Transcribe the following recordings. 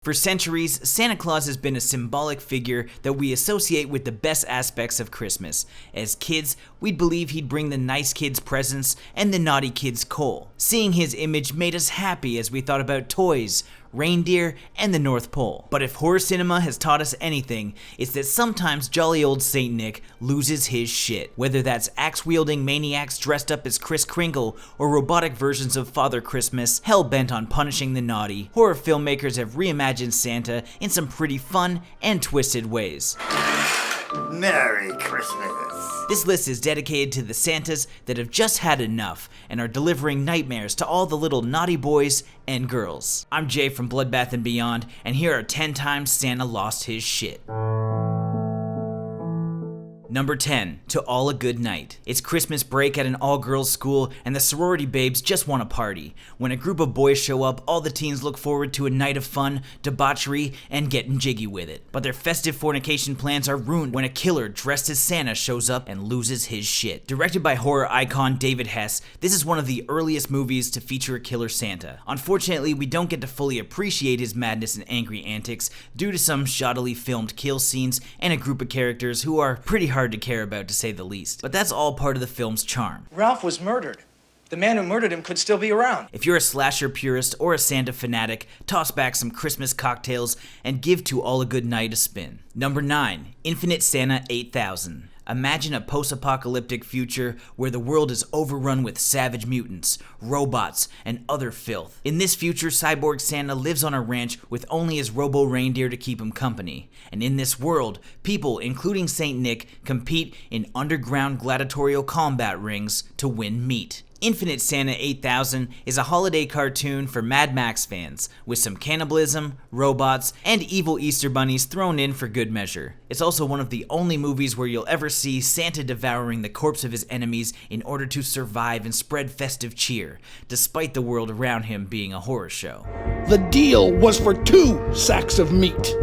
For centuries, Santa Claus has been a symbolic figure that we associate with the best aspects of Christmas. As kids, we'd believe he'd bring the nice kids presents and the naughty kids coal. Seeing his image made us happy as we thought about toys, reindeer, and the North Pole. But if horror cinema has taught us anything, it's that sometimes jolly old Saint Nick loses his shit. Whether that's axe-wielding maniacs dressed up as Kris Kringle or robotic versions of Father Christmas hell-bent on punishing the naughty, horror filmmakers have reimagined Santa in some pretty fun and twisted ways. Merry Christmas. This list is dedicated to the Santas that have just had enough and are delivering nightmares to all the little naughty boys and girls. I'm Jay from Bloodbath and Beyond, and here are 10 times Santa lost his shit. Number 10, To All a Good Night. It's Christmas break at an all-girls school, and the sorority babes just want to party. When a group of boys show up, all the teens look forward to a night of fun, debauchery, and getting jiggy with it. But their festive fornication plans are ruined when a killer dressed as Santa shows up and loses his shit. Directed by horror icon David Hess, this is one of the earliest movies to feature a killer Santa. Unfortunately, we don't get to fully appreciate his madness and angry antics due to some shoddily filmed kill scenes and a group of characters who are pretty hard to care about, to say the least. But that's all part of the film's charm. Ralph was murdered. The man who murdered him could still be around. If you're a slasher purist or a Santa fanatic, toss back some Christmas cocktails and give To All a Good Night a spin. Number 9, Infinite Santa 8000. Imagine a post-apocalyptic future where the world is overrun with savage mutants, robots, and other filth. In this future, Cyborg Santa lives on a ranch with only his robo-reindeer to keep him company. And in this world, people, including Saint Nick, compete in underground gladiatorial combat rings to win meat. Infinite Santa 8000 is a holiday cartoon for Mad Max fans, with some cannibalism, robots, and evil Easter bunnies thrown in for good measure. It's also one of the only movies where you'll ever see Santa devouring the corpse of his enemies in order to survive and spread festive cheer, despite the world around him being a horror show. The deal was for 2 sacks of meat.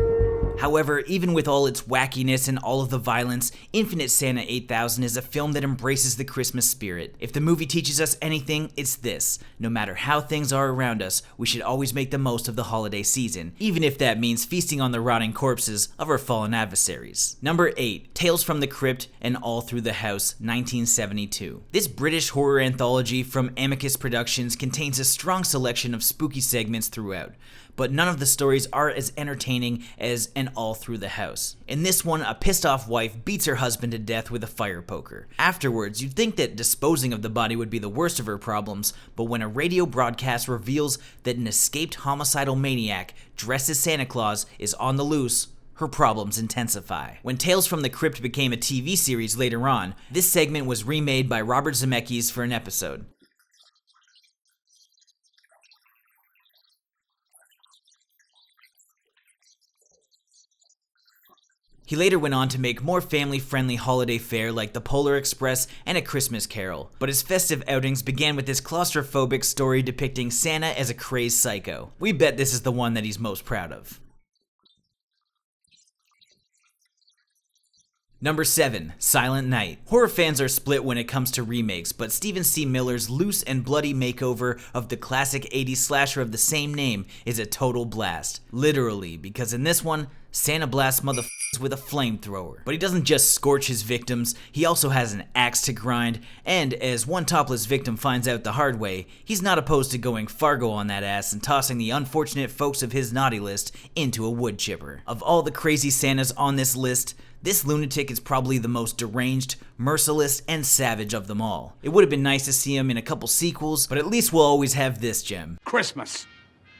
However, even with all its wackiness and all of the violence, Infinite Santa 8000 is a film that embraces the Christmas spirit. If the movie teaches us anything, it's this: no matter how things are around us, we should always make the most of the holiday season, even if that means feasting on the rotting corpses of our fallen adversaries. Number 8, Tales from the Crypt and All Through the House, 1972. This British horror anthology from Amicus Productions contains a strong selection of spooky segments throughout, but none of the stories are as entertaining as an All Through the House. In this one, a pissed-off wife beats her husband to death with a fire poker. Afterwards, you'd think that disposing of the body would be the worst of her problems, but when a radio broadcast reveals that an escaped homicidal maniac dressed as Santa Claus is on the loose, her problems intensify. When Tales from the Crypt became a TV series later on, this segment was remade by Robert Zemeckis for an episode. He later went on to make more family-friendly holiday fare like The Polar Express and A Christmas Carol, but his festive outings began with this claustrophobic story depicting Santa as a crazed psycho. We bet this is the one that he's most proud of. Number 7, Silent Night. Horror fans are split when it comes to remakes, but Stephen C. Miller's loose and bloody makeover of the classic 80s slasher of the same name is a total blast. Literally, because in this one, Santa blasts motherfuckers with a flamethrower. But he doesn't just scorch his victims, he also has an axe to grind, and as one topless victim finds out the hard way, he's not opposed to going Fargo on that ass and tossing the unfortunate folks of his naughty list into a wood chipper. Of all the crazy Santas on this list, this lunatic is probably the most deranged, merciless, and savage of them all. It would have been nice to see him in a couple sequels, but at least we'll always have this gem. Christmas.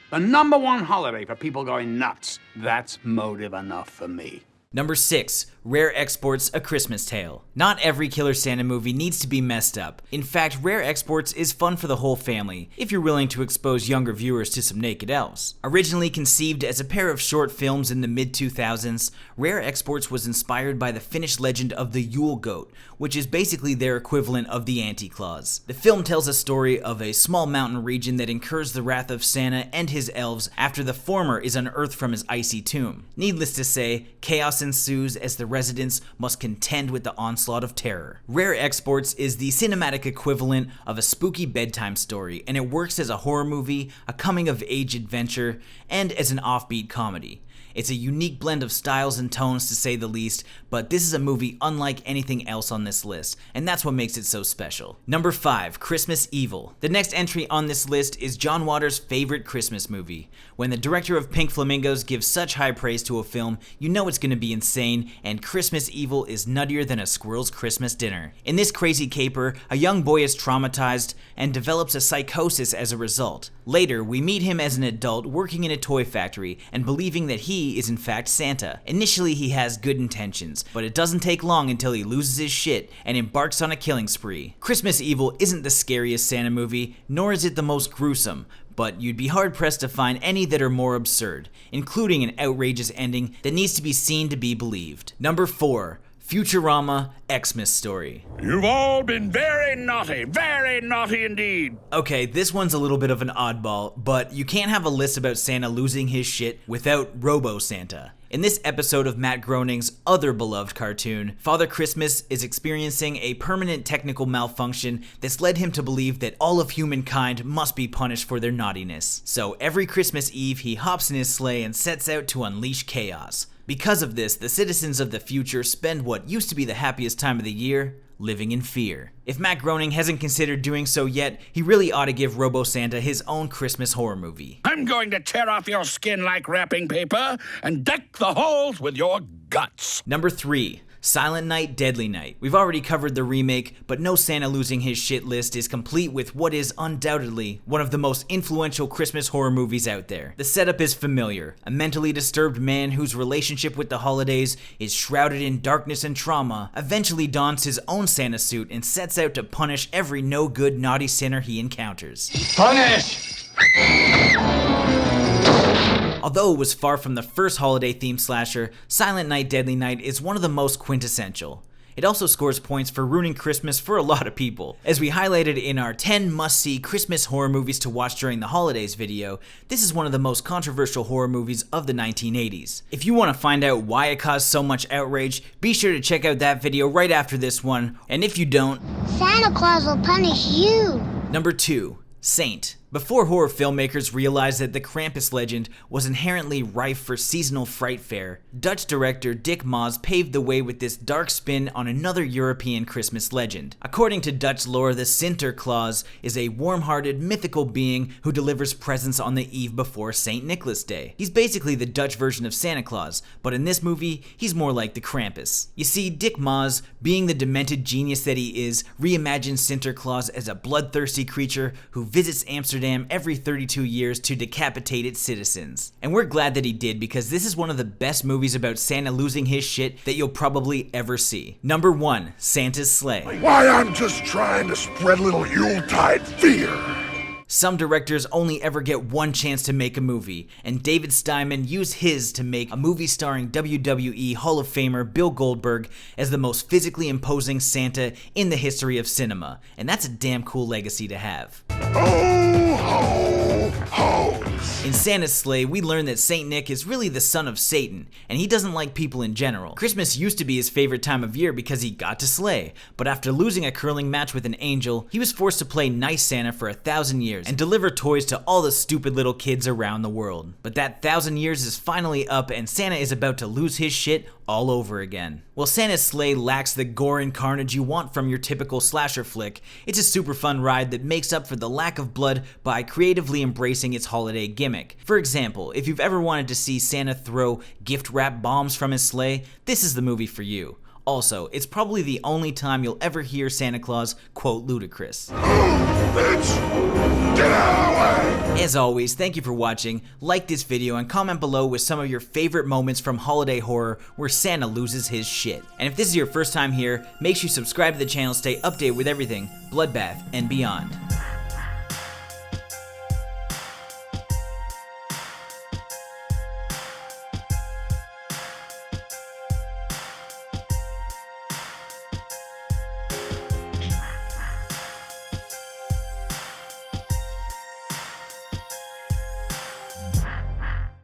The #1 holiday for people going nuts. That's motive enough for me. Number 6, Rare Exports: A Christmas Tale. Not every Killer Santa movie needs to be messed up. In fact, Rare Exports is fun for the whole family, if you're willing to expose younger viewers to some naked elves. Originally conceived as a pair of short films in the mid-2000s, Rare Exports was inspired by the Finnish legend of the Yule Goat, which is basically their equivalent of the Anti-Claus. The film tells a story of a small mountain region that incurs the wrath of Santa and his elves after the former is unearthed from his icy tomb. Needless to say, chaos chaos ensues as the residents must contend with the onslaught of terror. Rare Exports is the cinematic equivalent of a spooky bedtime story, and it works as a horror movie, a coming-of-age adventure, and as an offbeat comedy. It's a unique blend of styles and tones to say the least, but this is a movie unlike anything else on this list, and that's what makes it so special. Number 5, Christmas Evil. The next entry on this list is John Waters' favorite Christmas movie. When the director of Pink Flamingos gives such high praise to a film, you know it's gonna be insane, and Christmas Evil is nuttier than a squirrel's Christmas dinner. In this crazy caper, a young boy is traumatized and develops a psychosis as a result. Later, we meet him as an adult working in a toy factory and believing that he is in fact Santa. Initially, he has good intentions, but it doesn't take long until he loses his shit and embarks on a killing spree. Christmas Evil isn't the scariest Santa movie, nor is it the most gruesome, but you'd be hard-pressed to find any that are more absurd, including an outrageous ending that needs to be seen to be believed. Number 4, Futurama Xmas Story. You've all been very naughty indeed. Okay, this one's a little bit of an oddball, but you can't have a list about Santa losing his shit without Robo-Santa. In this episode of Matt Groening's other beloved cartoon, Father Christmas is experiencing a permanent technical malfunction that's led him to believe that all of humankind must be punished for their naughtiness. So every Christmas Eve, he hops in his sleigh and sets out to unleash chaos. Because of this, the citizens of the future spend what used to be the happiest time of the year living in fear. If Matt Groening hasn't considered doing so yet, he really ought to give Robo-Santa his own Christmas horror movie. I'm going to tear off your skin like wrapping paper and deck the halls with your guts. Number 3, Silent Night, Deadly Night. We've already covered the remake, but no Santa losing his shit list is complete with what is undoubtedly one of the most influential Christmas horror movies out there. The setup is familiar. A mentally disturbed man whose relationship with the holidays is shrouded in darkness and trauma eventually dons his own Santa suit and sets out to punish every no-good naughty sinner he encounters. Punish! Although it was far from the first holiday-themed slasher, Silent Night, Deadly Night is one of the most quintessential. It also scores points for ruining Christmas for a lot of people. As we highlighted in our 10 must-see Christmas horror movies to watch during the holidays video, this is one of the most controversial horror movies of the 1980s. If you want to find out why it caused so much outrage, be sure to check out that video right after this one, and if you don't, Santa Claus will punish you. Number 2, Saint. Before horror filmmakers realized that the Krampus legend was inherently rife for seasonal fright fare, Dutch director Dick Maas paved the way with this dark spin on another European Christmas legend. According to Dutch lore, the Santa Claus is a warm-hearted, mythical being who delivers presents on the eve before St. Nicholas Day. He's basically the Dutch version of Santa Claus, but in this movie, he's more like the Krampus. You see, Dick Maas, being the demented genius that he is, reimagines Santa Claus as a bloodthirsty creature who visits Amsterdam every 32 years to decapitate its citizens. And we're glad that he did, because this is one of the best movies about Santa losing his shit that you'll probably ever see. Number 1, Santa's Sleigh. Why, I'm just trying to spread a little Yuletide fear. Some directors only ever get one chance to make a movie, and David Steinman used his to make a movie starring WWE Hall of Famer Bill Goldberg as the most physically imposing Santa in the history of cinema, and that's a damn cool legacy to have. Ho, ho, ho. In Santa's Sleigh, we learn that Saint Nick is really the son of Satan, and he doesn't like people in general. Christmas used to be his favorite time of year because he got to slay, but after losing a curling match with an angel, he was forced to play nice Santa for 1,000 years and deliver toys to all the stupid little kids around the world. But that 1,000 years is finally up, and Santa is about to lose his shit all over again. While Santa's Sleigh lacks the gore and carnage you want from your typical slasher flick, it's a super fun ride that makes up for the lack of blood by creatively embracing its holiday gimmick. For example, if you've ever wanted to see Santa throw gift wrap bombs from his sleigh, this is the movie for you. Also, it's probably the only time you'll ever hear Santa Claus quote ludicrous. Bitch, get out of the way! As always, thank you for watching. Like this video and comment below with some of your favorite moments from holiday horror where Santa loses his shit. And if this is your first time here, make sure you subscribe to the channel to stay updated with everything Bloodbath and beyond.